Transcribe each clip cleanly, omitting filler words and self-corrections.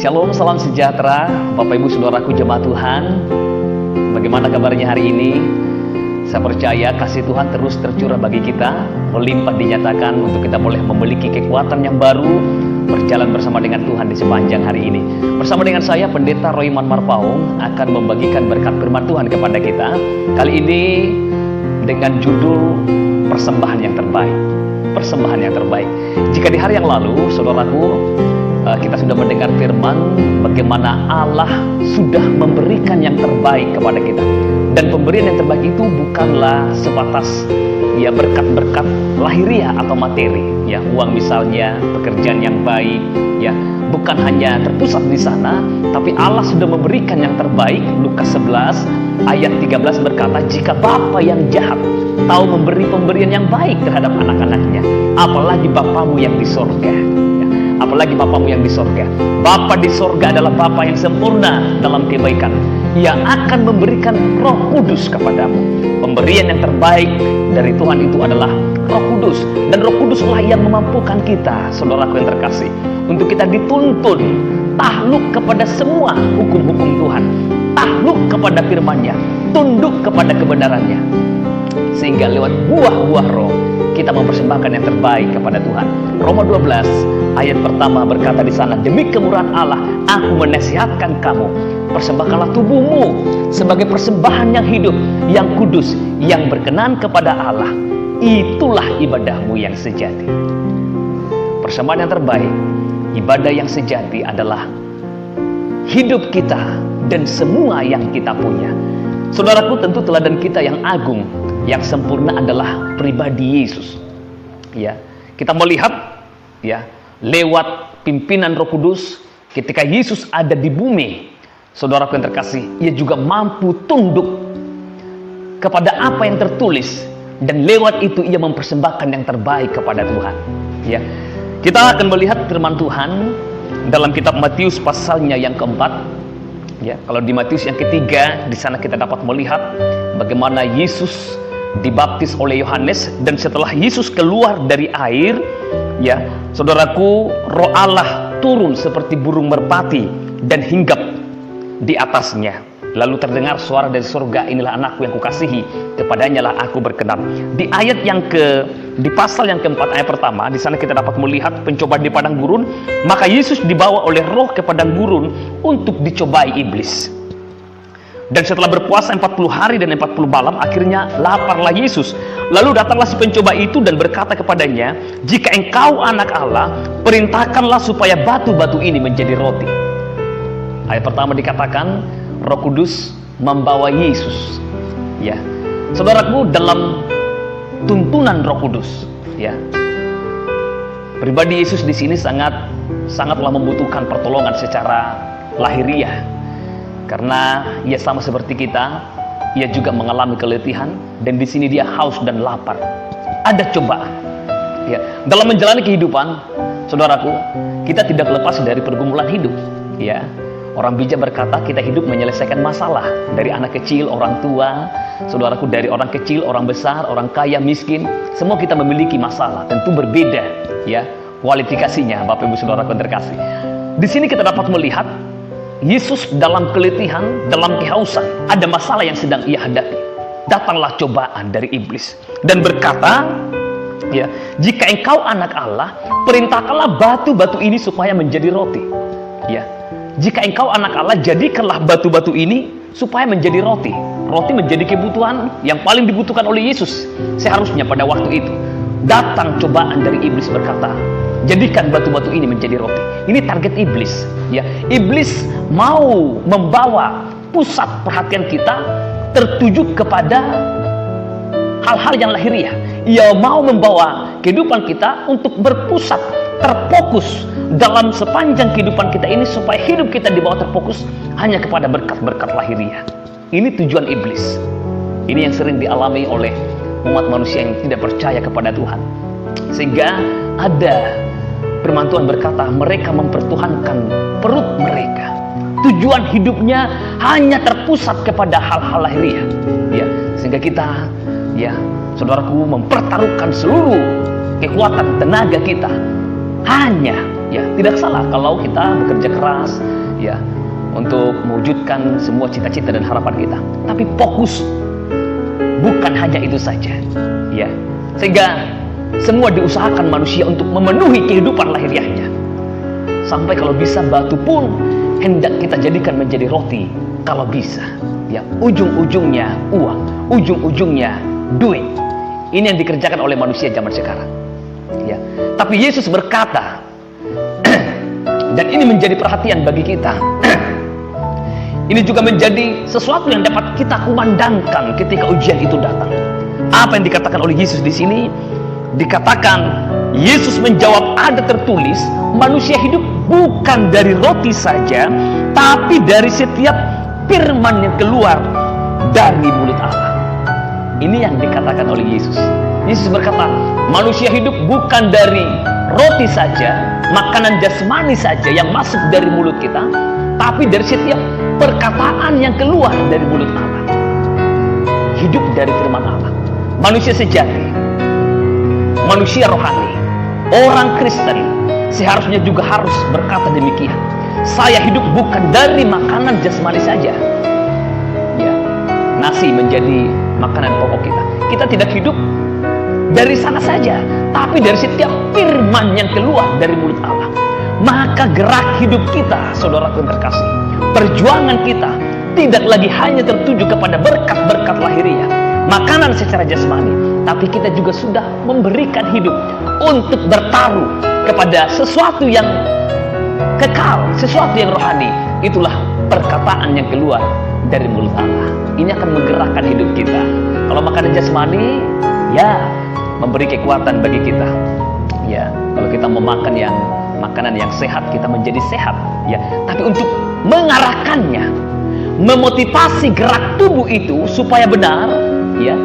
Shalom, salam sejahtera, Bapak Ibu Saudaraku jemaat Tuhan. Bagaimana kabarnya hari ini? Saya percaya kasih Tuhan terus tercurah bagi kita, melimpah dinyatakan untuk kita boleh memiliki kekuatan yang baru, berjalan bersama dengan Tuhan di sepanjang hari ini. Bersama dengan saya, Pendeta Royman Marpaung, akan membagikan berkat firman Tuhan kepada kita. Kali ini dengan judul Persembahan yang Terbaik. Persembahan yang terbaik. Jika di hari yang lalu, saudaraku, kita sudah mendengar firman bagaimana Allah sudah memberikan yang terbaik kepada kita. Dan pemberian yang terbaik itu bukanlah sebatas berkat-berkat lahiriah atau materi, uang misalnya, pekerjaan yang baik, bukan hanya terpusat di sana, tapi Allah sudah memberikan yang terbaik. Lukas 11 ayat 13 berkata, jika Bapa yang jahat tahu memberi pemberian yang baik terhadap anak-anaknya, apalagi Bapamu yang di sorga. Apalagi Bapamu yang di sorga. Bapa di sorga adalah Bapa yang sempurna dalam kebaikan, yang akan memberikan Roh Kudus kepadamu. Pemberian yang terbaik dari Tuhan itu adalah Roh Kudus. Dan Roh Kuduslah yang memampukan kita, saudaraku yang terkasih, untuk kita dituntun takluk kepada semua hukum-hukum Tuhan, takluk kepada firman-Nya, tunduk kepada kebenarannya, sehingga lewat buah-buah roh kita mempersembahkan yang terbaik kepada Tuhan. Roma 12 ayat pertama berkata di sana, demi kemurahan Allah aku menasihatkan kamu, persembahkanlah tubuhmu sebagai persembahan yang hidup, yang kudus, yang berkenan kepada Allah. Itulah ibadahmu yang sejati. Persembahan yang terbaik, ibadah yang sejati adalah hidup kita dan semua yang kita punya. Saudaraku, tentu teladan kita yang agung, yang sempurna adalah pribadi Yesus. Kita melihat lewat pimpinan Roh Kudus ketika Yesus ada di bumi, saudaraku yang terkasih, ia juga mampu tunduk kepada apa yang tertulis, dan lewat itu ia mempersembahkan yang terbaik kepada Tuhan. Kita akan melihat firman Tuhan dalam kitab Matius pasalnya yang keempat. Kalau di Matius yang ketiga, di sana kita dapat melihat bagaimana Yesus dibaptis oleh Yohanes, dan setelah Yesus keluar dari air, saudaraku, Roh Allah turun seperti burung merpati dan hinggap di atasnya. Lalu terdengar suara dari surga, inilah anakku yang kukasihi, kepadanya lah aku berkenan. Di pasal yang keempat ayat pertama, di sana kita dapat melihat pencobaan di padang gurun. Maka Yesus dibawa oleh Roh ke padang gurun untuk dicobai iblis. Dan setelah berpuasa 40 hari dan 40 malam, akhirnya laparlah Yesus. Lalu datanglah si pencoba itu dan berkata kepadanya, jika engkau anak Allah, perintahkanlah supaya batu-batu ini menjadi roti. Ayat pertama dikatakan Roh Kudus membawa Yesus. Saudaraku, dalam tuntunan Roh Kudus, pribadi Yesus di sini sangatlah membutuhkan pertolongan secara lahiriah. Karena ia sama seperti kita, ia juga mengalami keletihan, dan di sini dia haus dan lapar. Ada cobaan. Dalam menjalani kehidupan, saudaraku, kita tidak lepas dari pergumulan hidup. Orang bijak berkata kita hidup menyelesaikan masalah, dari anak kecil, orang tua, saudaraku, dari orang kecil, orang besar, orang kaya, miskin, semua kita memiliki masalah. Tentu berbeda, kualifikasinya, Bapak Ibu Saudaraku terkasih. Di sini kita dapat melihat Yesus dalam keletihan, dalam kehausan, ada masalah yang sedang ia hadapi. Datanglah cobaan dari iblis dan berkata, jika engkau anak Allah, perintahkanlah batu-batu ini supaya menjadi roti. Jika engkau anak Allah, jadikanlah batu-batu ini supaya menjadi roti. Roti menjadi kebutuhan yang paling dibutuhkan oleh Yesus seharusnya pada waktu itu. Datang cobaan dari iblis berkata, jadikan batu-batu ini menjadi roti. Ini target iblis. Iblis mau membawa pusat perhatian kita tertuju kepada hal-hal yang lahiriah. Ia mau membawa kehidupan kita untuk berpusat, terfokus dalam sepanjang kehidupan kita ini, supaya hidup kita dibawa terfokus hanya kepada berkat-berkat lahiriah. Ini tujuan iblis. Ini yang sering dialami oleh umat manusia yang tidak percaya kepada Tuhan. Sehingga ada firman Tuhan berkata, mereka mempertuhankan perut mereka. Tujuan hidupnya hanya terpusat kepada hal-hal lahiriah. Sehingga kita, saudaraku, mempertaruhkan seluruh kekuatan tenaga kita hanya Ya, tidak salah kalau kita bekerja keras ya untuk mewujudkan semua cita-cita dan harapan kita. Tapi fokus bukan hanya itu saja. Ya. Sehingga semua diusahakan manusia untuk memenuhi kehidupan lahiriahnya. Sampai kalau bisa batu pun hendak kita jadikan menjadi roti kalau bisa. Ya, ujung-ujungnya uang, ujung-ujungnya duit. Ini yang dikerjakan oleh manusia zaman sekarang. Ya. Tapi Yesus berkata, dan ini menjadi perhatian bagi kita. Ini juga menjadi sesuatu yang dapat kita kumandangkan ketika ujian itu datang. Apa yang dikatakan oleh Yesus di sini? Dikatakan Yesus menjawab, ada tertulis, manusia hidup bukan dari roti saja, tapi dari setiap firman yang keluar dari mulut Allah. Ini yang dikatakan oleh Yesus. Yesus berkata, manusia hidup bukan dari roti saja, makanan jasmani saja yang masuk dari mulut kita, tapi dari setiap perkataan yang keluar dari mulut Allah. Hidup dari firman Allah. Manusia sejati, manusia rohani, orang Kristen seharusnya juga harus berkata demikian. Saya hidup bukan dari makanan jasmani saja. Ya, nasi menjadi makanan pokok kita. Kita tidak hidup dari sana saja, tapi dari setiap firman yang keluar dari mulut Allah. Maka gerak hidup kita, saudaraku yang terkasih, perjuangan kita tidak lagi hanya tertuju kepada berkat-berkat lahiriah, makanan secara jasmani, tapi kita juga sudah memberikan hidup untuk bertaruh kepada sesuatu yang kekal, sesuatu yang rohani. Itulah perkataan yang keluar dari mulut Allah. Ini akan menggerakkan hidup kita. Kalau makanan jasmani, ya memberi kekuatan bagi kita. Ya, kalau kita mau makan yang makanan yang sehat, kita menjadi sehat. Ya, tapi untuk mengarahkannya, memotivasi gerak tubuh itu supaya benar, ya,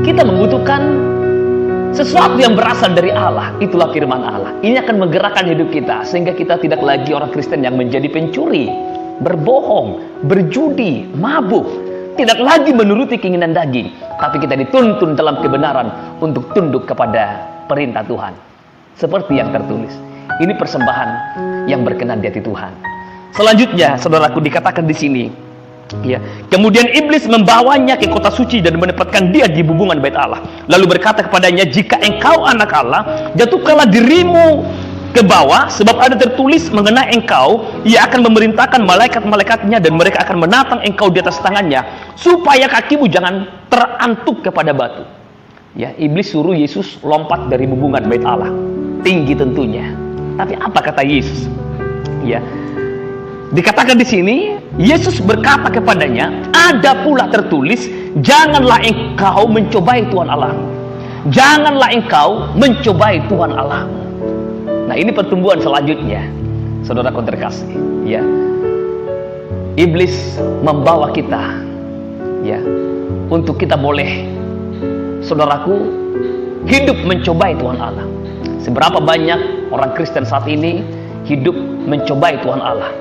kita membutuhkan sesuatu yang berasal dari Allah. Itulah firman Allah. Ini akan menggerakkan hidup kita sehingga kita tidak lagi orang Kristen yang menjadi pencuri, berbohong, berjudi, mabuk, tidak lagi menuruti keinginan daging, tapi kita dituntun dalam kebenaran untuk tunduk kepada perintah Tuhan. Seperti yang tertulis. Ini persembahan yang berkenan di hati Tuhan. Selanjutnya, saudaraku, dikatakan di sini, ya, kemudian iblis membawanya ke kota suci dan menempatkan dia di bubungan bait Allah. Lalu berkata kepadanya, jika engkau anak Allah, jatuhkanlah dirimu ke bawah, sebab ada tertulis mengenai engkau, ia akan memerintahkan malaikat-malaikatnya dan mereka akan menatang engkau di atas tangannya, supaya kakimu jangan terantuk kepada batu. Ya, iblis suruh Yesus lompat dari bubungan bait Allah, tinggi tentunya. Tapi apa kata Yesus? Ya, dikatakan di sini, Yesus berkata kepadanya, ada pula tertulis, janganlah engkau mencobai Tuhan Allah. Janganlah engkau mencobai Tuhan Allah. Nah, ini pertumbuhan selanjutnya, saudaraku terkasih. Ya, iblis membawa kita, ya, untuk kita boleh, saudaraku, hidup mencobai Tuhan Allah. Seberapa banyak orang Kristen saat ini hidup mencobai Tuhan Allah.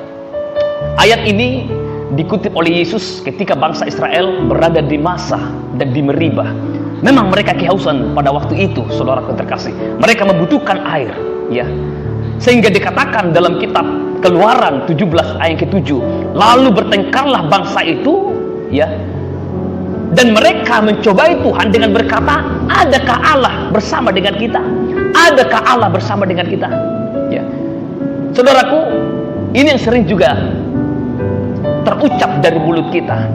Ayat ini dikutip oleh Yesus ketika bangsa Israel berada di Masa dan di Meribah. Memang mereka kehausan pada waktu itu, saudaraku terkasih. Mereka membutuhkan air, ya. Sehingga dikatakan dalam kitab Keluaran 17 ayat ke-7, lalu bertengkarlah bangsa itu, ya, dan mereka mencobai Tuhan dengan berkata, adakah Allah bersama dengan kita? Adakah Allah bersama dengan kita? Ya, saudaraku, ini yang sering juga terucap dari mulut kita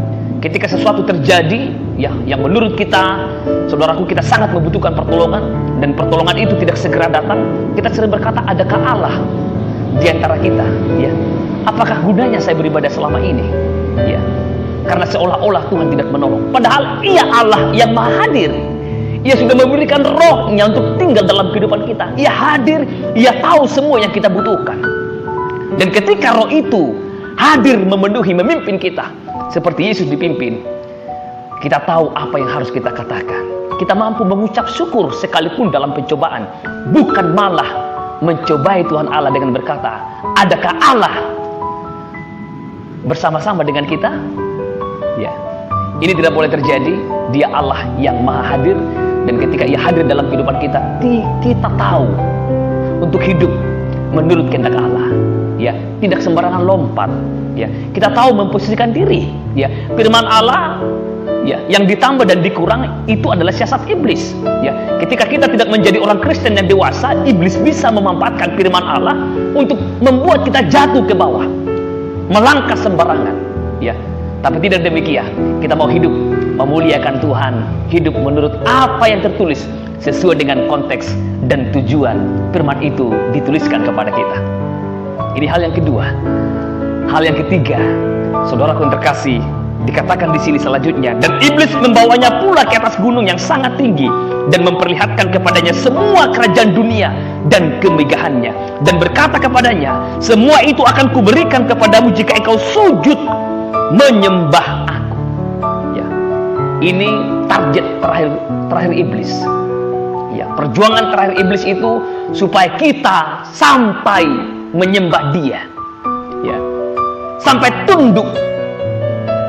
ketika sesuatu terjadi, ya, yang menurut kita, saudaraku, kita sangat membutuhkan pertolongan dan pertolongan itu tidak segera datang. Kita sering berkata, adakah Allah di antara kita? Ya, apakah gunanya saya beribadah selama ini? Ya, karena seolah-olah Tuhan tidak menolong. Padahal Ia Allah yang Maha Hadir. Ia sudah memberikan rohnya untuk tinggal dalam kehidupan kita. Ia hadir, Ia tahu semua yang kita butuhkan. Dan ketika roh itu hadir memenuhi, memimpin kita seperti Yesus dipimpin, kita tahu apa yang harus kita katakan. Kita mampu mengucap syukur sekalipun dalam pencobaan, bukan malah mencobai Tuhan Allah dengan berkata, adakah Allah bersama-sama dengan kita? Ya, ini tidak boleh terjadi. Dia Allah yang Maha Hadir, dan ketika Ia hadir dalam kehidupan kita, kita tahu untuk hidup menurut kehendak Allah. Ya, tidak sembarangan lompat. Ya, kita tahu memposisikan diri. Ya, firman Allah ya, yang ditambah dan dikurang itu adalah siasat iblis. Ya, ketika kita tidak menjadi orang Kristen yang dewasa, iblis bisa memanfaatkan firman Allah untuk membuat kita jatuh ke bawah, melangkah sembarangan. Ya, tapi tidak demikian. Kita mau hidup memuliakan Tuhan, hidup menurut apa yang tertulis sesuai dengan konteks dan tujuan firman itu dituliskan kepada kita. Ini hal yang kedua. Hal yang ketiga, saudaraku yang terkasih, dikatakan di sini selanjutnya, dan iblis membawanya pula ke atas gunung yang sangat tinggi dan memperlihatkan kepadanya semua kerajaan dunia dan kemegahannya, dan berkata kepadanya, semua itu akan kuberikan kepadamu jika engkau sujud menyembah aku. Ya, ini target terakhir iblis. Ya, perjuangan terakhir iblis itu supaya kita sampai menyembah dia. Ya, sampai tunduk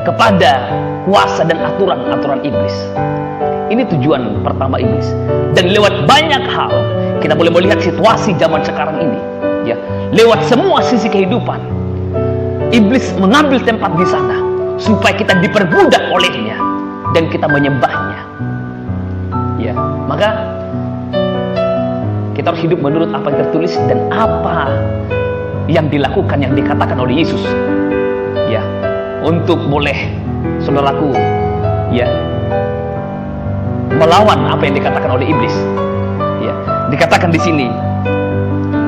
kepada kuasa dan aturan-aturan iblis. Ini tujuan pertama iblis. Dan lewat banyak hal kita boleh melihat situasi zaman sekarang ini. Ya, lewat semua sisi kehidupan, iblis mengambil tempat di sana supaya kita diperbudak olehnya dan kita menyembahnya. Ya, maka kita harus hidup menurut apa yang tertulis dan apa yang dilakukan, yang dikatakan oleh Yesus. Ya, untuk boleh saudaraku ya melawan apa yang dikatakan oleh iblis. Ya, dikatakan di sini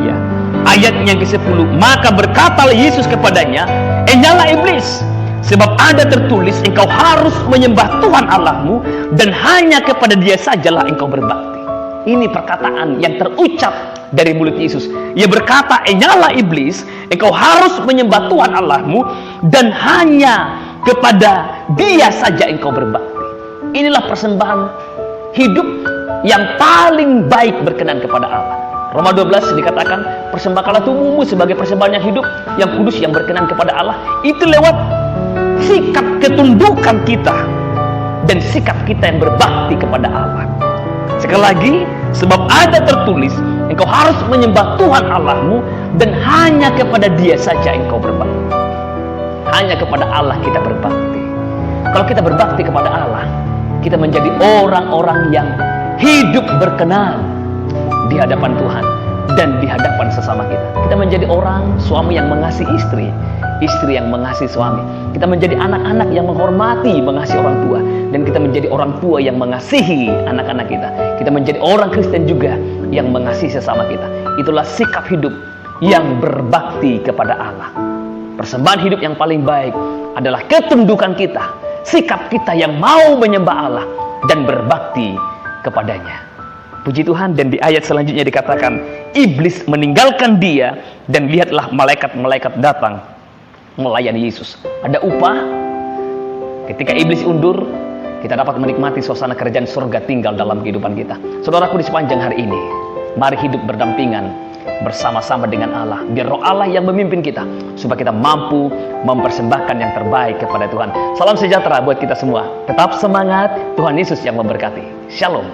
ya, ayat yang ke-10, maka berkatalah Yesus kepadanya, "Enyala iblis, sebab ada tertulis, engkau harus menyembah Tuhan Allahmu dan hanya kepada Dia sajalah engkau berbakti." Ini perkataan yang terucap dari mulut Yesus. Ia berkata, "Enyala iblis, engkau harus menyembah Tuhan Allahmu dan hanya kepada Dia saja engkau berbakti." Inilah persembahan hidup yang paling baik berkenan kepada Allah. Roma 12 dikatakan, persembahkanlah tubuhmu sebagai persembahan yang hidup, yang kudus, yang berkenan kepada Allah. Itu lewat sikap ketundukan kita dan sikap kita yang berbakti kepada Allah. Sekali lagi, sebab ada tertulis, engkau harus menyembah Tuhan Allahmu dan hanya kepada Dia saja engkau berbakti. Hanya kepada Allah kita berbakti. Kalau kita berbakti kepada Allah, kita menjadi orang-orang yang hidup berkenan di hadapan Tuhan dan di hadapan sesama kita. Kita menjadi orang suami yang mengasihi istri, istri yang mengasihi suami. Kita menjadi anak-anak yang menghormati, mengasihi orang tua, dan kita menjadi orang tua yang mengasihi anak-anak kita. Kita menjadi orang Kristen juga yang mengasihi sesama kita. Itulah sikap hidup yang berbakti kepada Allah. Persembahan hidup yang paling baik adalah ketundukan kita, sikap kita yang mau menyembah Allah dan berbakti kepadanya. Puji Tuhan. Dan di ayat selanjutnya dikatakan, iblis meninggalkan dia dan lihatlah malaikat-malaikat datang melayani Yesus. Ada upah. Ketika iblis undur, kita dapat menikmati suasana kerajaan surga tinggal dalam kehidupan kita. Saudaraku, di sepanjang hari ini, mari hidup berdampingan bersama-sama dengan Allah. Biar Roh Allah yang memimpin kita, supaya kita mampu mempersembahkan yang terbaik kepada Tuhan. Salam sejahtera buat kita semua. Tetap semangat. Tuhan Yesus yang memberkati. Shalom.